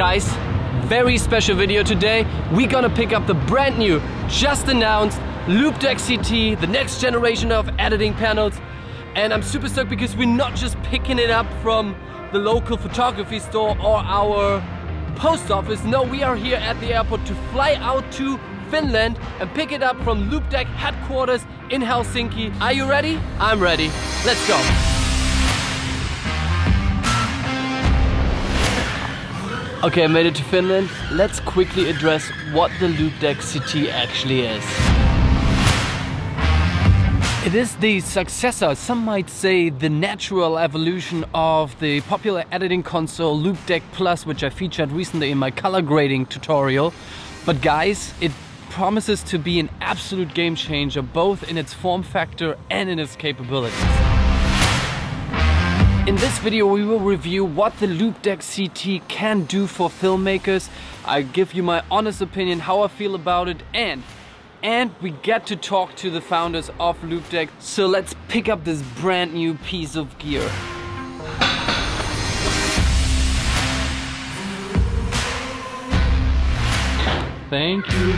Guys, very special video today. We're gonna pick up the brand new, just announced Loupedeck CT, the next generation of editing panels. And I'm super stoked because we're not just picking it up from the local photography store or our post office. No, we are here at the airport to fly out to Finland and pick it up from Loupedeck headquarters in Helsinki. Are you ready? I'm ready. Let's go. Okay, I made it to Finland. Let's quickly address what the Loupedeck CT actually is. It is the successor, some might say the natural evolution of the popular editing console Loupedeck Plus, which I featured recently in my color grading tutorial. But guys, it promises to be an absolute game changer, both in its form factor and in its capabilities. In this video we will review what the Loupedeck CT can do for filmmakers. I give you my honest opinion, how I feel about it, and we get to talk to the founders of Loupedeck. So let's pick up this brand new piece of gear. Thank you.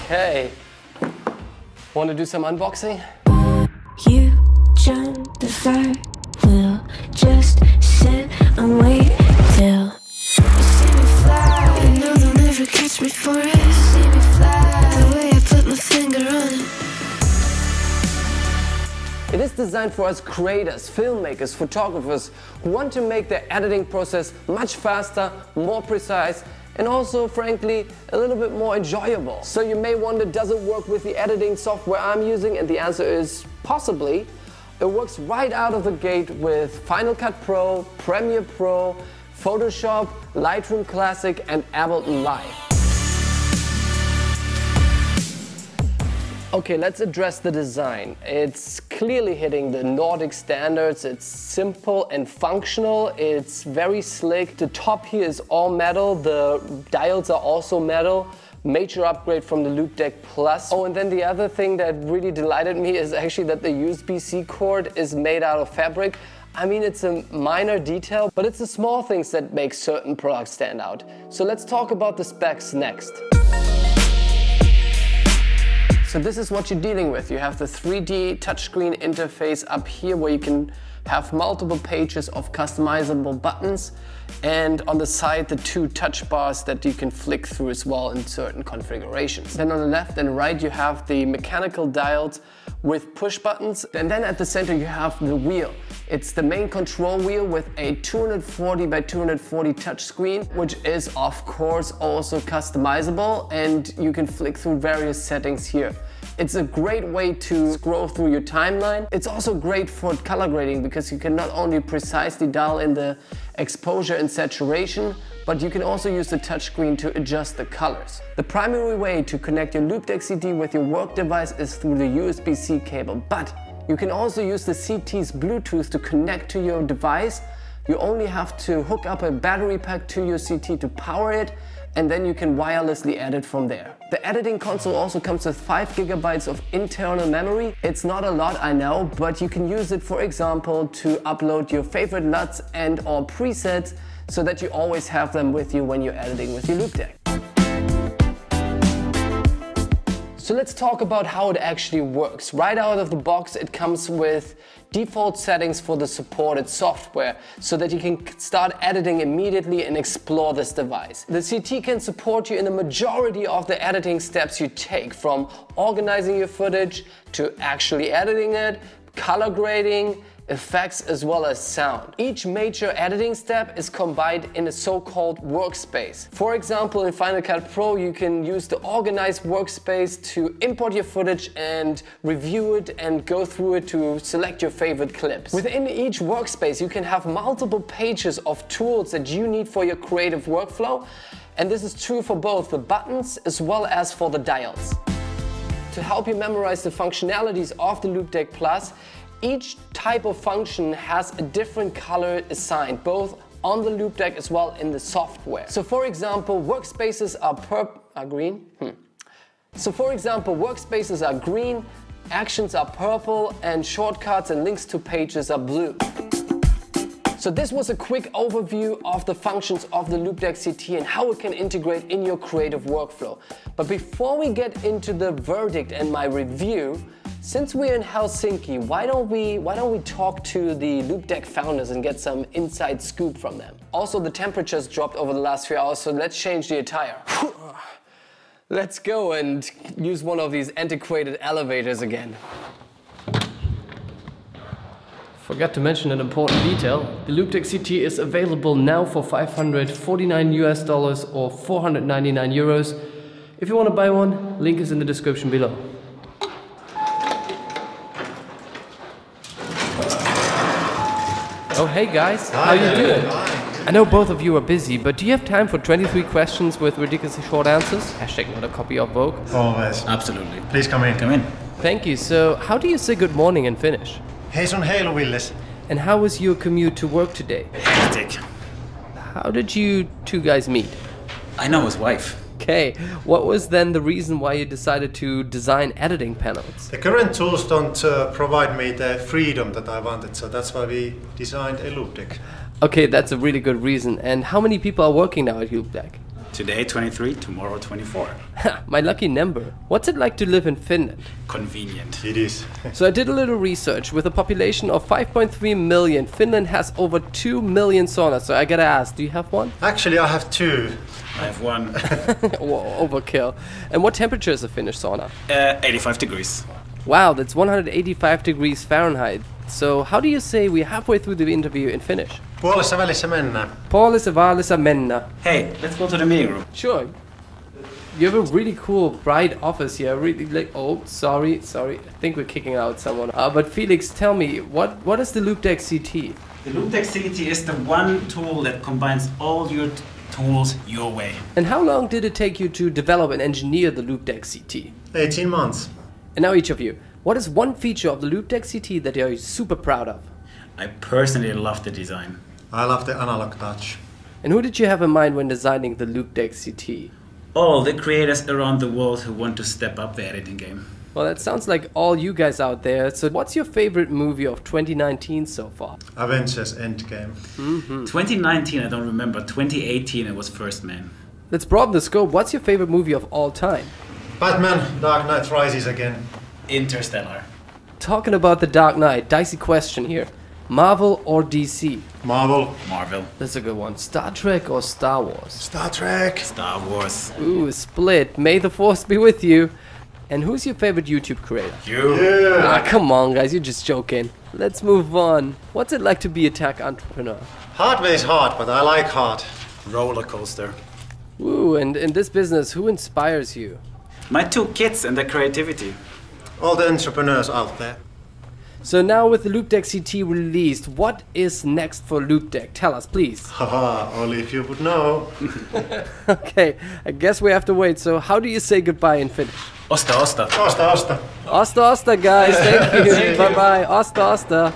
Okay. Want to do some unboxing? You jump the fire, we'll just sit and wait till you see me fly. You know they'll never catch me for it. You see me fly, the way I put my finger on it. It is designed for us creators, filmmakers, photographers who want to make their editing process much faster, more precise, and also, frankly, a little bit more enjoyable. So you may wonder, does it work with the editing software I'm using? And the answer is possibly. It works right out of the gate with Final Cut Pro, Premiere Pro, Photoshop, Lightroom Classic, and Ableton Live. Okay, let's address the design. It's clearly hitting the Nordic standards. It's simple and functional. It's very slick. The top here is all metal. The dials are also metal. Major upgrade from the Loupedeck Plus. Oh, and then the other thing that really delighted me is actually that the USB-C cord is made out of fabric. I mean, it's a minor detail, but it's the small things that make certain products stand out. So let's talk about the specs next. So this is what you're dealing with. You have the 3D touchscreen interface up here where you can have multiple pages of customizable buttons, and on the side the two touch bars that you can flick through as well in certain configurations. Then on the left and right you have the mechanical dials with push buttons, and then at the center you have the wheel. It's the main control wheel with a 240 by 240 touchscreen, which is of course also customizable, and you can flick through various settings here. It's a great way to scroll through your timeline. It's also great for color grading because you can not only precisely dial in the exposure and saturation, but you can also use the touchscreen to adjust the colors. The primary way to connect your Loupedeck CT with your work device is through the USB-C cable, but you can also use the CT's Bluetooth to connect to your device. You only have to hook up a battery pack to your CT to power it, and then you can wirelessly edit from there. The editing console also comes with 5 GB of internal memory. It's not a lot, I know, but you can use it, for example, to upload your favorite LUTs and or presets so that you always have them with you when you're editing with your Loupedeck. So let's talk about how it actually works. Right out of the box it comes with default settings for the supported software so that you can start editing immediately and explore this device. The CT can support you in the majority of the editing steps you take, from organizing your footage to actually editing it, color grading, effects, as well as sound. Each major editing step is combined in a so-called workspace. For example, in Final Cut Pro you can use the organized workspace to import your footage and review it and go through it to select your favorite clips. Within each workspace you can have multiple pages of tools that you need for your creative workflow, and this is true for both the buttons as well as for the dials. To help you memorize the functionalities of the Loupedeck Plus, each type of function has a different color assigned, both on the Loupedeck as well in the software. So for example, workspaces are green. So for example, workspaces are green, actions are purple, and shortcuts and links to pages are blue. So this was a quick overview of the functions of the Loupedeck CT and how it can integrate in your creative workflow. But before we get into the verdict and my review, since we're in Helsinki, why don't we talk to the Loupedeck founders and get some inside scoop from them? Also, the temperature's dropped over the last few hours, so let's change the attire. Let's go and use one of these antiquated elevators again. Forgot to mention an important detail. The Loupedeck CT is available now for $549 US or 499 euros. If you want to buy one, link is in the description below. Oh hey guys, how you doing? I know both of you are busy, but do you have time for 23 questions with ridiculously short answers? Hashtag not a copy of Vogue. Always. Absolutely. Please come in. Come in. Thank you. So, how do you say good morning in Finnish? Hei sun heilu, Willis. And how was your commute to work today? Hectic. How did you two guys meet? I know his wife. Okay, what was then the reason why you decided to design editing panels? The current tools don't provide me the freedom that I wanted, so that's why we designed a Loupedeck. Okay, that's a really good reason. And how many people are working now at Loupedeck? Today 23, tomorrow 24. My lucky number. What's it like to live in Finland? Convenient. It is. So I did a little research. With a population of 5.3 million, Finland has over 2 million saunas. So I gotta ask, do you have one? Actually, I have two. I have one. Overkill. And what temperature is a Finnish sauna? 85 degrees. Wow, that's 185 degrees Fahrenheit. So how do you say we're halfway through the interview in Finnish? Puolessa välissä mennään. Puolessa välissä mennä. Hey, let's go to the meeting room. Sure. You have a really cool, bright office here. Really, like, oh, sorry. I think we're kicking out someone. But Felix, tell me, what is the Loupedeck CT? The Loupedeck CT is the one tool that combines all your tools your way. And how long did it take you to develop and engineer the Loupedeck CT? 18 months. And now each of you, what is one feature of the Loupedeck CT that you're super proud of? I personally love the design. I love the analog touch. And who did you have in mind when designing the Loupedeck CT? All the creators around the world who want to step up the editing game. Well, that sounds like all you guys out there. So what's your favorite movie of 2019 so far? Avengers Endgame. 2019 I don't remember. 2018 it was First Man. Let's broaden the scope. What's your favorite movie of all time? Batman, Dark Knight Rises again. Interstellar. Talking about The Dark Knight, dicey question here. Marvel or DC? Marvel. Marvel. That's a good one. Star Trek or Star Wars? Star Trek. Star Wars. Ooh, split. May the force be with you. And who's your favorite YouTube creator? You. Yeah. Ah, come on, guys, you're just joking. Let's move on. What's it like to be a tech entrepreneur? Hard way is hard, but I like hard. Roller coaster. Ooh, and in this business, who inspires you? My two kids and their creativity. All the entrepreneurs out there. So now with the Loupedeck CT released, what is next for Loupedeck? Tell us, please. Haha, only if you would know. Okay, I guess we have to wait. So how do you say goodbye in Finnish? Osta, osta. Osta, osta. Osta, osta, guys. Thank you. Bye-bye. Osta, osta.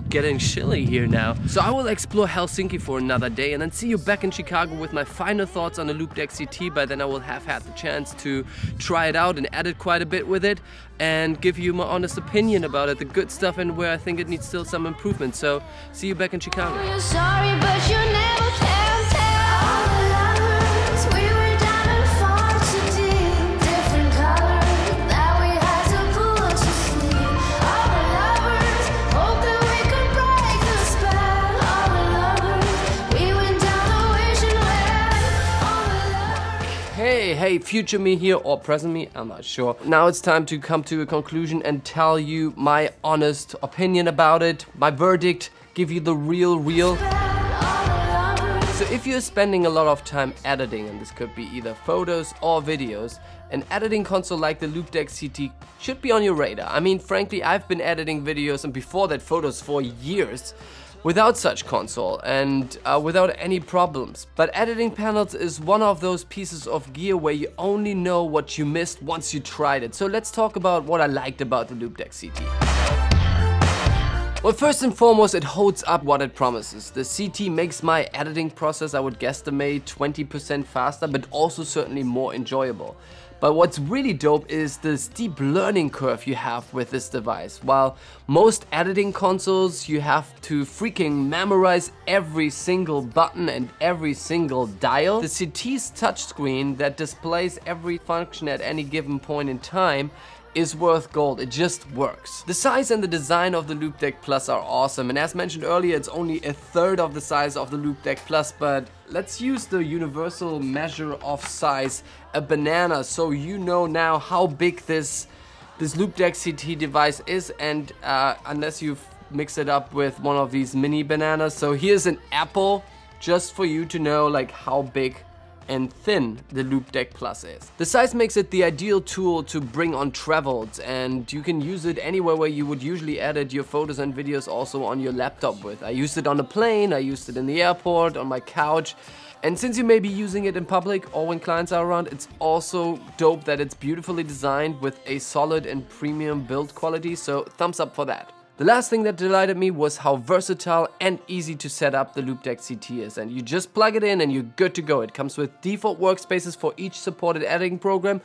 Getting chilly here now. So I will explore Helsinki for another day and then see you back in Chicago with my final thoughts on the Loupedeck CT. By then I will have had the chance to try it out and edit quite a bit with it and give you my honest opinion about it, the good stuff and where I think it needs still some improvement. So see you back in Chicago. You're sorry, but you never can tell. All the lovers, we were diving far too deep. Different colors that we had to pull to sleep. All the lovers, hope that we could break the spell. All the lovers, we went down the wishing well. All the lovers. Hey, future me here or present me, I'm not sure. Now it's time to come to a conclusion and tell you my honest opinion about it, my verdict, give you the real. So if you're spending a lot of time editing, and this could be either photos or videos, an editing console like the Loupedeck CT should be on your radar. I mean, frankly, I've been editing videos and before that photos for years without such console and without any problems. But editing panels is one of those pieces of gear where you only know what you missed once you tried it. So let's talk about what I liked about the Loupedeck CT. Well, first and foremost, it holds up what it promises. The CT makes my editing process, I would guesstimate, 20% faster, but also certainly more enjoyable. But what's really dope is the steep learning curve you have with this device. While most editing consoles, you have to freaking memorize every single button and every single dial, the CT's touchscreen that displays every function at any given point in time is worth gold. It just works. The size and the design of the Loupedeck Plus are awesome, and as mentioned earlier, it's only a third of the size of the Loupedeck Plus, but let's use the universal measure of size, a banana, so you know now how big this Loupedeck CT device is, and unless you've mixed it up with one of these mini bananas. So here's an apple, just for you to know like how big and thin the Loupedeck Plus is. The size makes it the ideal tool to bring on travels, and you can use it anywhere where you would usually edit your photos and videos also on your laptop with. I used it on a plane, I used it in the airport, on my couch, and since you may be using it in public or when clients are around, it's also dope that it's beautifully designed with a solid and premium build quality, so thumbs up for that. The last thing that delighted me was how versatile and easy to set up the Loupedeck CT is, and you just plug it in and you're good to go. It comes with default workspaces for each supported editing program,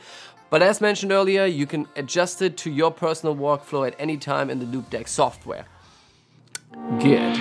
but as mentioned earlier, you can adjust it to your personal workflow at any time in the Loupedeck software. Good.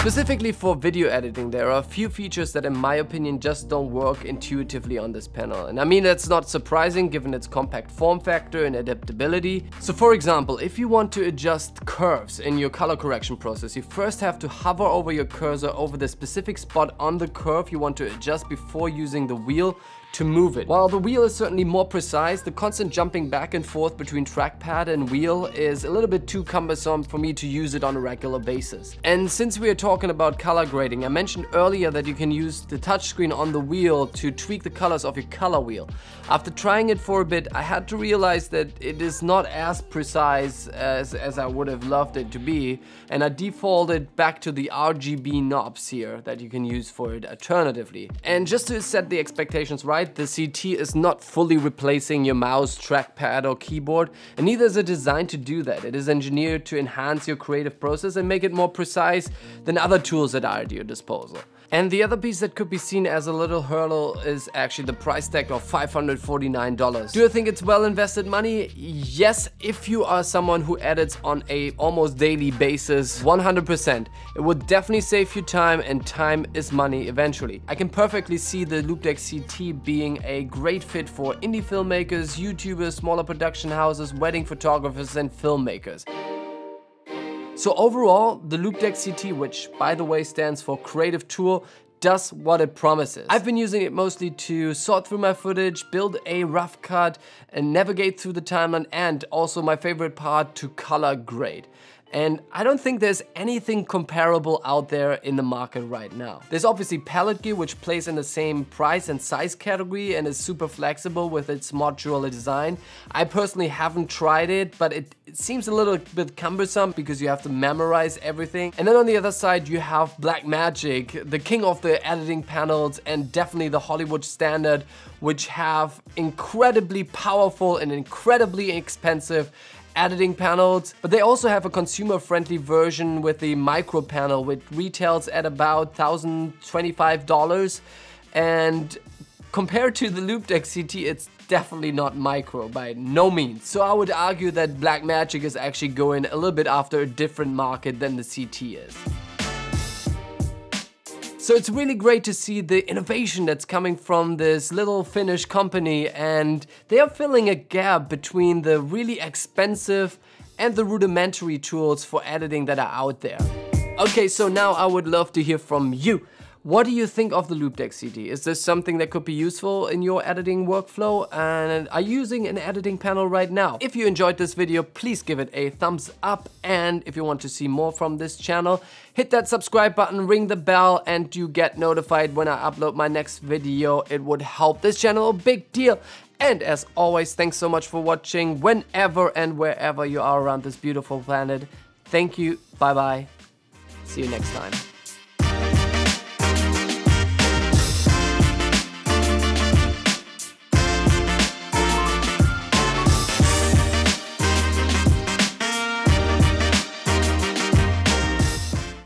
Specifically for video editing, there are a few features that in my opinion just don't work intuitively on this panel. And I mean, that's not surprising given its compact form factor and adaptability. So for example, if you want to adjust curves in your color correction process, you first have to hover over your cursor over the specific spot on the curve you want to adjust before using the wheel to move it. While the wheel is certainly more precise, the constant jumping back and forth between trackpad and wheel is a little bit too cumbersome for me to use it on a regular basis. And since we are talking about color grading, I mentioned earlier that you can use the touchscreen on the wheel to tweak the colors of your color wheel. After trying it for a bit, I had to realize that it is not as precise as I would have loved it to be, and I defaulted back to the RGB knobs here that you can use for it alternatively. And just to set the expectations right, the CT is not fully replacing your mouse, trackpad or keyboard, and neither is it designed to do that. It is engineered to enhance your creative process and make it more precise than other tools that are at your disposal. And the other piece that could be seen as a little hurdle is actually the price tag of $549. Do I think it's well invested money? Yes, if you are someone who edits on a almost daily basis, 100%. It would definitely save you time, and time is money eventually. I can perfectly see the Loupedeck CT being a great fit for indie filmmakers, YouTubers, smaller production houses, wedding photographers and filmmakers. So overall, the Loupedeck CT, which by the way stands for Creative Tool, does what it promises. I've been using it mostly to sort through my footage, build a rough cut, and navigate through the timeline, and also my favorite part, to color grade. And I don't think there's anything comparable out there in the market right now. There's obviously Palette Gear, which plays in the same price and size category and is super flexible with its modular design. I personally haven't tried it, but it seems a little bit cumbersome because you have to memorize everything. And then on the other side, you have Blackmagic, the king of the editing panels and definitely the Hollywood standard, which have incredibly powerful and incredibly expensive editing panels, but they also have a consumer-friendly version with the micro panel, which retails at about $1,025, and compared to the Loupedeck CT, it's definitely not micro by no means. So I would argue that Blackmagic is actually going a little bit after a different market than the CT is. So it's really great to see the innovation that's coming from this little Finnish company, and they are filling a gap between the really expensive and the rudimentary tools for editing that are out there. Okay, so now I would love to hear from you. What do you think of the Loupedeck CT? Is this something that could be useful in your editing workflow? And are you using an editing panel right now? If you enjoyed this video, please give it a thumbs up. And if you want to see more from this channel, hit that subscribe button, ring the bell, and you get notified when I upload my next video. It would help this channel a big deal. And as always, thanks so much for watching whenever and wherever you are around this beautiful planet. Thank you, bye bye, see you next time.